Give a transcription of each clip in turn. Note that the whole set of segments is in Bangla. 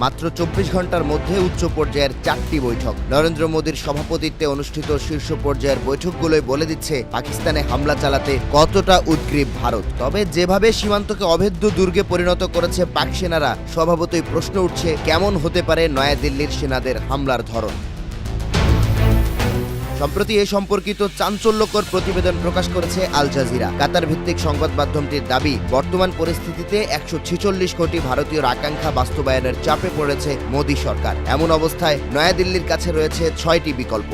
মাত্র 24 ঘন্টার মধ্যে উচ্চ পর্যায়ের 4টি বৈঠক। নরেন্দ্র মোদীর সভাপতিত্বে অনুষ্ঠিত শীর্ষ পর্যায়ের বৈঠকগুলোই বলে দিচ্ছে পাকিস্তানে হামলা চালাতে কতটা উদ্গ্রীব ভারত। তবে যেভাবে সীমান্তকে অভেদ্য দুর্গে পরিণত করেছে পাক সেনারা, স্বভাবতই প্রশ্ন উঠছে কেমন হতে পারে নয়াদিল্লির সেনাদের হামলার ধরন। সম্প্রতি এ সম্পর্কিত চাঞ্চল্যকর প্রতিবেদন প্রকাশ করেছে আল জাজিরা। কাতার ভিত্তিক সংবাদ মাধ্যমটির দাবি, বর্তমান পরিস্থিতিতে 146 কোটি ভারতীয়র আকাঙ্ক্ষা বাস্তবায়নের চাপে পড়েছে মোদী সরকার। এমন অবস্থায় নয়াদিল্লির কাছে রয়েছে 6টি বিকল্প।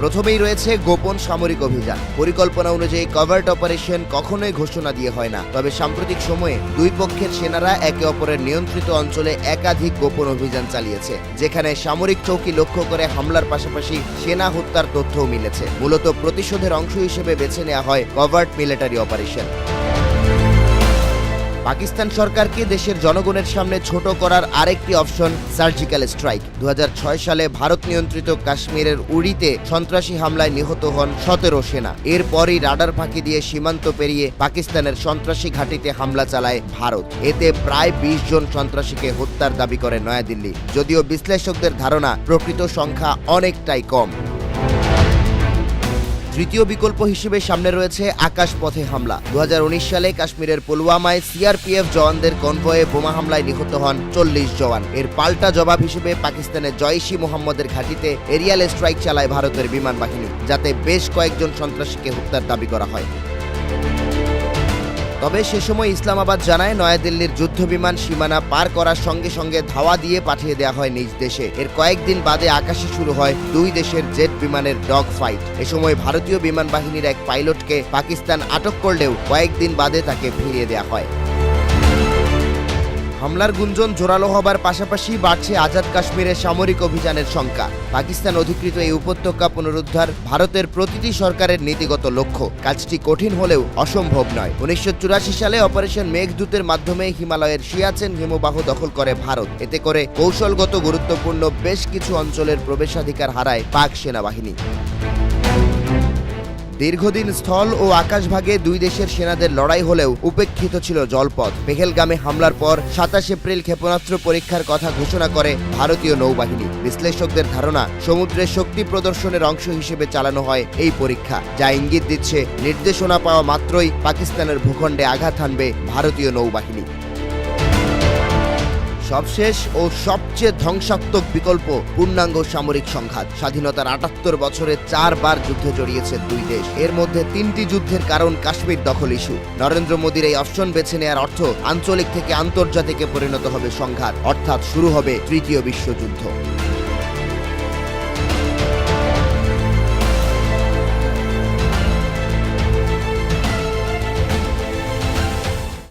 প্রথমেই রয়েছে গোপন সামরিক অভিযান। পরিকল্পনা অনুযায়ী কভার্ট অপারেশন কখনোই ঘোষণা দিয়ে হয় না, তবে সাম্প্রতিক সময়ে দুই পক্ষের সেনারা একে অপরের নিয়ন্ত্রিত অঞ্চলে একাধিক গোপন অভিযান চালিয়েছে, যেখানে সামরিক চৌকি লক্ষ্য করে হামলার পাশাপাশি সেনা হত্যার তথ্যও মিলেছে। মূলত প্রতিশোধের অংশ হিসেবে বেছে নেওয়া হয় কভার্ট মিলিটারি অপারেশন। পাকিস্তান সরকারকে দেশের জনগণের সামনে ছোট করার আরেকটি অপশন সার্জিক্যাল স্ট্রাইক। 2006 সালে ভারত নিয়ন্ত্রিত কাশ্মীরের উড়িতে সন্ত্রাসী হামলায় নিহত হন 17 সেনা। এরপরই রাডার ফাঁকি দিয়ে সীমান্ত পেরিয়ে পাকিস্তানের সন্ত্রাসী ঘাঁটিতে হামলা চালায় ভারত। এতে প্রায় 20 জন সন্ত্রাসীকে হত্যার দাবি করে নয়াদিল্লি, যদিও বিশ্লেষকদের ধারণা প্রকৃত সংখ্যা অনেকটাই কম। তৃতীয় বিকল্প হিসেবে সামনে রয়েছে আকাশপথে হামলা। 2019 সালে কাশ্মীরের পুলওয়ামায় সিআরপিএফ জওয়ানদের কনভয়ে বোমা হামলায় নিহত হন 40 জওয়ান। এর পাল্টা জবাব হিসেবে পাকিস্তানের জয়শ-ই মোহাম্মদের ঘাঁটিতে এরিয়াল স্ট্রাইক চালায় ভারতের বিমান বাহিনী, যাতে বেশ কয়েকজন সন্ত্রাসীকে হত্যার দাবি করা হয়। তবে সে সময় ইসলামাবাদ জানায়, নয়াদিল্লির যুদ্ধ বিমান সীমানা পার করার সঙ্গে সঙ্গে ধাওয়া দিয়ে পাঠিয়ে দেওয়া হয় নিজ দেশে। এর কয়েকদিন বাদে আকাশে শুরু হয় দুই দেশের জেট বিমানের ডগ ফাইট। এ সময় ভারতীয় বিমান বাহিনীর এক পাইলটকে পাকিস্তান আটক করলেও কয়েকদিন বাদে তাকে ফিরিয়ে দেওয়া হয়। হামলার গুঞ্জন জোরালো হবার পাশাপাশি বাড়ছে আজাদ কাশ্মীরের সামরিক অভিযানের সংখ্যা। পাকিস্তান অধিকৃত এই উপত্যকা পুনরুদ্ধার ভারতের প্রতিটি সরকারের নীতিগত লক্ষ্য। কাজটি কঠিন হলেও অসম্ভব নয়। 1984 সালে অপারেশন মেঘদূতের মাধ্যমে হিমালয়ের সিয়াচেন হিমবাহ দখল করে ভারত। এতে করে কৌশলগত গুরুত্বপূর্ণ বেশ কিছু অঞ্চলের প্রবেশাধিকার হারায় পাক সেনাবাহিনী। দীর্ঘদিন স্থল ও আকাশভাগে দুই দেশের সেনাদের লড়াই হলেও উপেক্ষিত ছিল জলপথ। পেহেলগামে হামলার পর 27 এপ্রিল ক্ষেপণাস্ত্র পরীক্ষার কথা ঘোষণা করে ভারতীয় নৌবাহিনী। বিশ্লেষকদের ধারণা, সমুদ্রের শক্তি প্রদর্শনের অংশ হিসেবে চালানো হয় এই পরীক্ষা, যা ইঙ্গিত দিচ্ছে নির্দেশনা পাওয়া মাত্রই পাকিস্তানের ভূখণ্ডে আঘাত হানবে ভারতীয় নৌবাহিনী। সবশেষ ও সবচেয়ে ধ্বংসাত্মক বিকল্প পূর্ণাঙ্গ সামরিক সংঘাত। স্বাধীনতার 78 বছরে 4 বার যুদ্ধে জড়িয়েছে দুই দেশ। এর মধ্যে 3টি যুদ্ধের কারণ কাশ্মীর দখল ইস্যু। নরেন্দ্র মোদীর এই অপশন বেছে নেওয়ার অর্থ আঞ্চলিক থেকে আন্তর্জাতিকে পরিণত হবে সংঘাত, অর্থাৎ শুরু হবে তৃতীয় বিশ্বযুদ্ধ।